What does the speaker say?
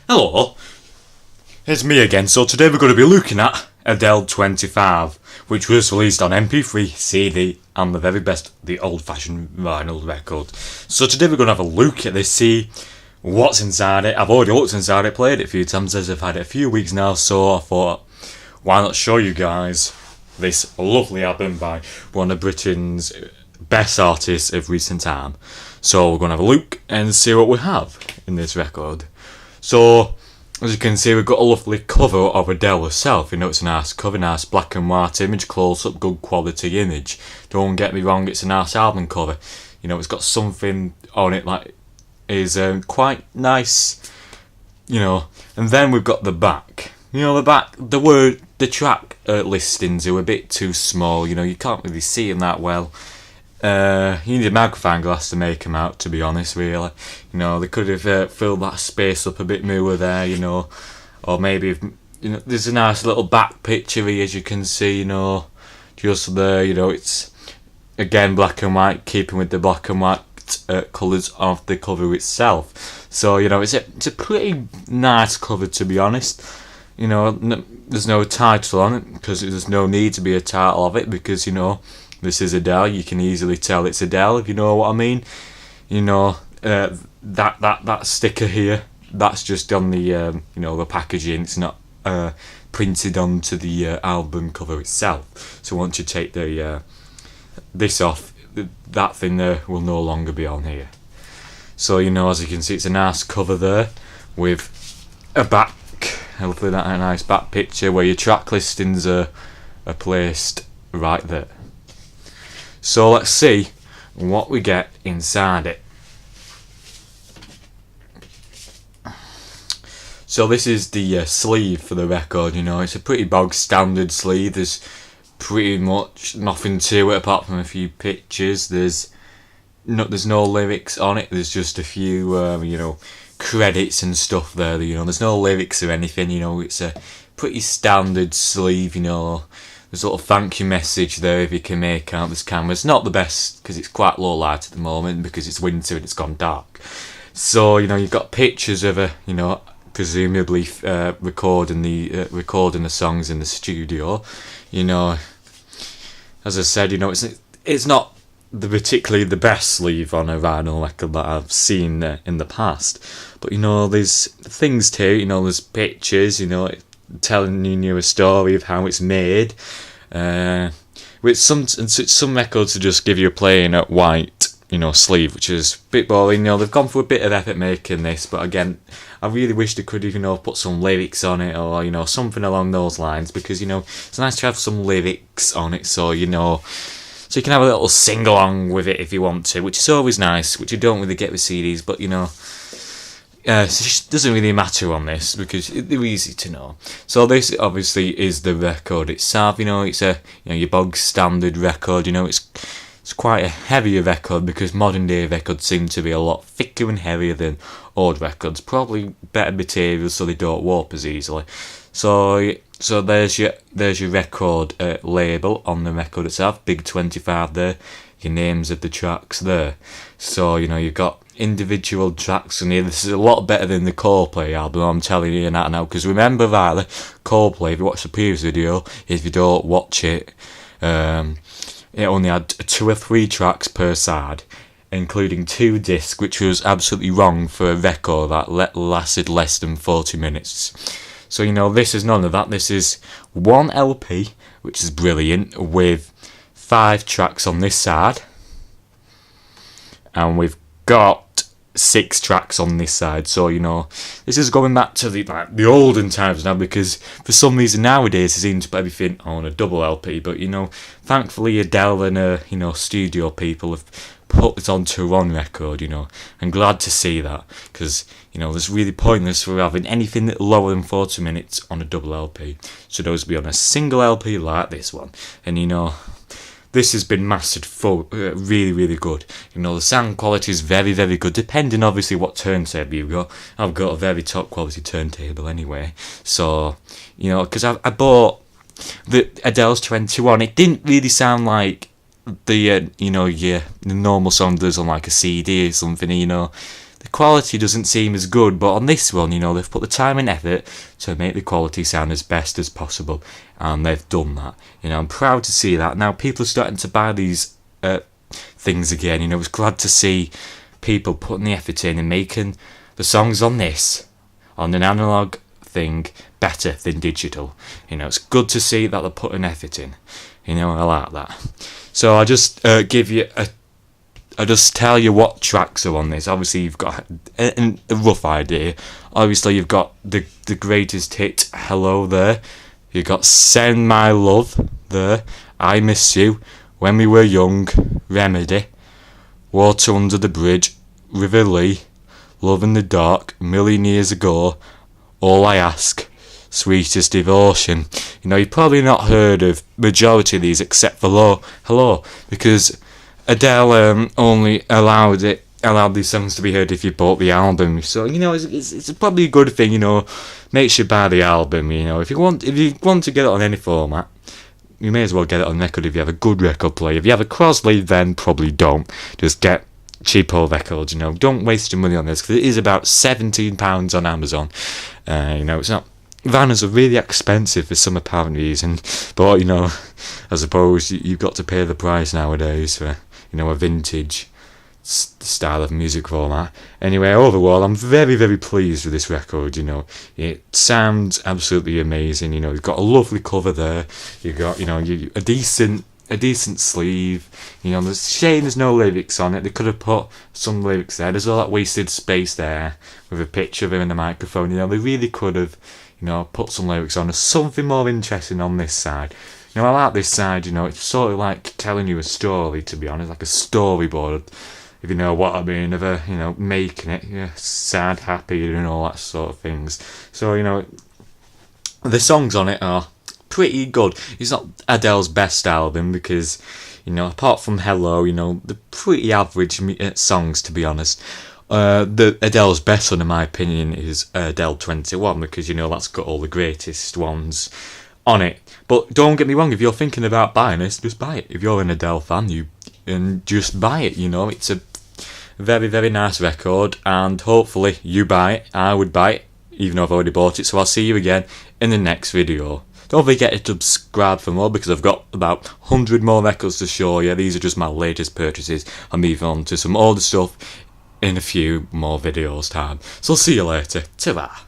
Hello, it's me again. So today we're going to be looking at Adele 25, which was released on MP3, CD, and the very best, the old-fashioned vinyl record. So today we're going to have a look at this, see what's inside it. I've already looked inside it, played it a few times as I've had it a few weeks now, so I thought, why not show you guys this lovely album by one of Britain's best artists of recent time. So we're going to have a look and see what we have in this record. So, as you can see, we've got a lovely cover of Adele herself. You know, it's a nice cover, nice black and white image, close-up, good quality image. Don't get me wrong, it's a nice album cover. You know, it's got something on it like is quite nice. You know, and then we've got the back. You know, the track listings are a bit too small. You know, you can't really see them that well. You need a magnifying glass to make them out, to be honest, really. You know, they could have filled that space up a bit more there, you know. Or maybe, you know, there's a nice little back picture here, as you can see, you know. Just there, you know, it's, again, black and white, keeping with the black and white colours of the cover itself. So, you know, it's a pretty nice cover, to be honest. You know, there's no title on it, because there's no need to be a title of it, because, you know, this is Adele. You can easily tell it's Adele, if you know what I mean. You know, that sticker here, that's just on the you know, the packaging. It's not printed onto the album cover itself. So once you take the this off, that thing there will no longer be on here. So, you know, as you can see, it's a nice cover there with a back. Hopefully that a nice back picture where your track listings are placed right there. So let's see what we get inside it. So this is the sleeve for the record. You know, it's a pretty bog standard sleeve. There's pretty much nothing to it apart from a few pictures. There's no lyrics on it. There's just a few you know, credits and stuff there. You know, there's no lyrics or anything. You know, it's a pretty standard sleeve. You know, there's a little thank you message there if you can make out this camera. It's not the best because it's quite low light at the moment because it's winter and it's gone dark. So, you know, you've got pictures of her, you know, presumably recording the songs in the studio. You know, as I said, you know, it's not particularly the best sleeve on a vinyl record that I've seen in the past. But, you know, there's things too. You know, there's pictures, you know, telling you a story of how it's made. With some records to just give you a plain white, you know, sleeve, which is a bit boring. You know, they've gone through a bit of effort making this, but again, I really wish they could have, you know, put some lyrics on it or, you know, something along those lines, because, you know, it's nice to have some lyrics on it, so, you know, so you can have a little sing along with it if you want to, which is always nice, which you don't really get with CDs, but, you know, it doesn't really matter on this because they're easy to know. So this obviously is the record itself. You know, it's a, you know, your bog standard record. You know, it's quite a heavier record because modern day records seem to be a lot thicker and heavier than old records. Probably better materials so they don't warp as easily. So there's your record label on the record itself. Big 25 there. Your names of the tracks there. So, you know, you've got individual tracks on here. This is a lot better than the Coldplay album, I'm telling you that now, because remember rightly, Coldplay, if you watch the previous video, if you don't watch it, it only had 2 or 3 tracks per side, including 2 discs, which was absolutely wrong for a record that lasted less than 40 minutes. So, you know, this is none of that. This is 1 LP, which is brilliant, with 5 tracks on this side, and we've got 6 tracks on this side. So, you know, this is going back to the olden times now, because for some reason nowadays they seem to put everything on a double LP, but, you know, thankfully Adele and her, you know, studio people have put this onto one record. You know, I'm glad to see that, because, you know, it's really pointless for having anything lower than 40 minutes on a double LP. So those be on a single LP like this one. And, you know, this has been mastered for really, really good. You know, the sound quality is very, very good, depending obviously what turntable you've got. I've got a very top quality turntable anyway. So, you know, because I bought the Adele's 21, it didn't really sound like the, you know, the normal song does on like a CD or something, you know. the quality doesn't seem as good, but on this one, you know, they've put the time and effort to make the quality sound as best as possible, and they've done that. You know, I'm proud to see that. Now people are starting to buy these things again. You know, it's glad to see people putting the effort in and making the songs on this, on an analogue thing, better than digital. You know, it's good to see that they're putting effort in. You know, I like that. So I'll just I'll just tell you what tracks are on this. Obviously, you've got a rough idea. Obviously, you've got the greatest hit, Hello, there. You've got Send My Love there, I Miss You, When We Were Young, Remedy, Water Under the Bridge, River Lee, Love in the Dark, Million Years Ago, All I Ask, Sweetest Devotion. You know, you've probably not heard of majority of these except for Hello, because Adele only allowed these songs to be heard if you bought the album. So, you know, it's probably a good thing, you know, make sure you buy the album, you know. If you want to get it on any format, you may as well get it on record if you have a good record player. If you have a Crosley, then probably don't. Just get cheapo records, you know. Don't waste your money on this, because it is about £17 on Amazon. You know, it's not... Vinyls are really expensive for some apparent reason, but, you know, I suppose you've got to pay the price nowadays for, you know, a vintage style of music format. Anyway, overall, I'm very, very pleased with this record. You know, it sounds absolutely amazing. You know, you've got a lovely cover there. You've got, you know, a decent sleeve. You know, there's shame there's no lyrics on it. They could have put some lyrics there. There's all that wasted space there with a picture of him and the microphone. You know, they really could have, you know, put some lyrics on. There's something more interesting on this side. You know, I like this side, you know, it's sort of like telling you a story, to be honest, like a storyboard, if you know what I mean, of a, you know, making it, yeah, sad, happy, and all that sort of things. So, you know, the songs on it are pretty good. It's not Adele's best album, because, you know, apart from Hello, you know, they're pretty average songs, to be honest. The Adele's best one, in my opinion, is Adele 21, because, you know, that's got all the greatest ones on it. But don't get me wrong, if you're thinking about buying this, just buy it. If you're an Adele fan, and just buy it. You know, it's a very, very nice record, and hopefully you buy it. I would buy it, even though I've already bought it. So I'll see you again in the next video. Don't forget to subscribe for more, because I've got about 100 more records to show you. These are just my latest purchases. I'll move on to some older stuff in a few more videos time. So see you later. Ta-ra.